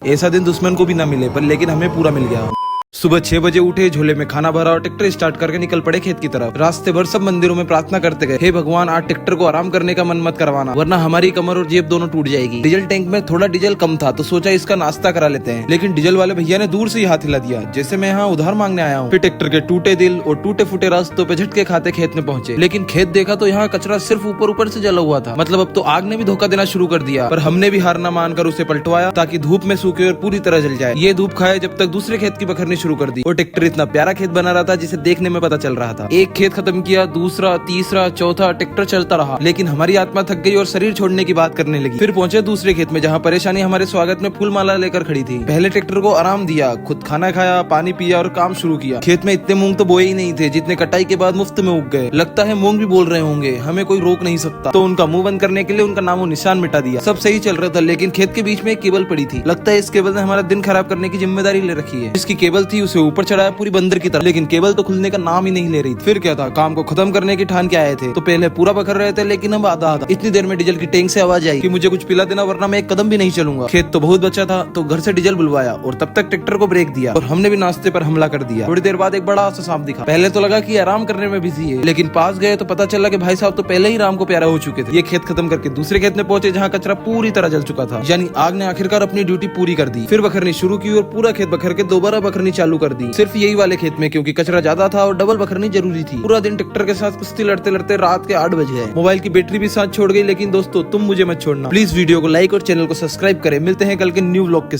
ऐसा दिन दुश्मन को भी ना मिले, पर लेकिन हमें पूरा मिल गया। सुबह 6 बजे उठे, झोले में खाना भरा और ट्रैक्टर स्टार्ट करके निकल पड़े खेत की तरफ। रास्ते भर सब मंदिरों में प्रार्थना करते गए, हे भगवान आज ट्रैक्टर को आराम करने का मन मत करवाना, वरना हमारी कमर और जेब दोनों टूट जाएगी। डीजल टैंक में थोड़ा डीजल कम था तो सोचा इसका नाश्ता करा लेते हैं, लेकिन डीजल वाले भैया ने दूर से ही हाथ हिला दिया जैसे मैं यहाँ उधार मांगने आया हूँ। फिर ट्रैक्टर के टूटे दिल और टूटे फूटे रास्तों पे झटके खाते खेत में पहुंचे, लेकिन खेत देखा तो यहाँ कचरा सिर्फ ऊपर ऊपर से जला हुआ था। मतलब अब तो आग ने भी धोखा देना शुरू कर दिया, पर हमने भी हार न मानकर उसे पलटवाया ताकि धूप में सूखे और पूरी तरह जल जाए। ये धूप खाए जब तक दूसरे खेत की बखरनी शुरू कर दी। और ट्रैक्टर इतना प्यारा खेत बना रहा था जिसे देखने में पता चल रहा था। एक खेत खत्म किया, दूसरा, तीसरा, चौथा, ट्रैक्टर चलता रहा, लेकिन हमारी आत्मा थक गई और शरीर छोड़ने की बात करने लगी। फिर पहुंचे दूसरे खेत में जहाँ परेशानी हमारे स्वागत में फूल माला लेकर खड़ी थी। पहले ट्रैक्टर को आराम दिया, खुद खाना खाया, पानी पिया और काम शुरू किया। खेत में इतने मूंग तो बोए ही नहीं थे जितने कटाई के बाद मुफ्त में उग गए। लगता है मूंग भी बोल रहे होंगे, हमें कोई रोक नहीं सकता। तो उनका मुंह बंद करने के लिए उनका नामो निशान मिटा दिया। सब सही चल रहा था, लेकिन खेत के बीच में एक केबल पड़ी थी। लगता है इस केबल ने हमारा दिन खराब करने की जिम्मेदारी ले रखी है। जिसकी केबल थी उसे ऊपर चढ़ाया पूरी बंदर की तरह, लेकिन केबल तो खुलने का नाम ही नहीं ले रही थी। फिर क्या था, काम को खत्म करने की ठान के आए थे तो पहले पूरा बखर रहे थे, लेकिन अब आधा आधा। इतनी देर में डीजल की टैंक से आवाज आई कि मुझे कुछ पिला देना वरना मैं एक कदम भी नहीं चलूंगा। खेत तो बहुत बचा था तो घर से डीजल बुलवाया और तब तक ट्रैक्टर को ब्रेक दिया और हमने भी नाश्ते पर हमला कर दिया। थोड़ी देर बाद एक बड़ा सा सांप दिखा। पहले तो लगा कि आराम करने में बिजी है, लेकिन पास गए तो पता चला कि भाई साहब तो पहले ही राम को प्यारा हो चुके थे। ये खेत खत्म करके दूसरे खेत में पहुंचे जहाँ कचरा पूरी तरह जल चुका था, यानी आग ने आखिरकार अपनी ड्यूटी पूरी कर दी। फिर बखरनी शुरू की और पूरा खेत बखर के दोबारा बखरनी चालू कर दी, सिर्फ यही वाले खेत में, क्योंकि कचरा ज्यादा था और डबल बखरनी जरूरी थी। पूरा दिन ट्रैक्टर के साथ कुश्ती लड़ते लड़ते रात के 8 बज गए। मोबाइल की बैटरी भी साथ छोड़ गई, लेकिन दोस्तों तुम मुझे मत छोड़ना प्लीज। वीडियो को लाइक और चैनल को सब्सक्राइब करें। मिलते हैं कल के न्यू व्लॉग के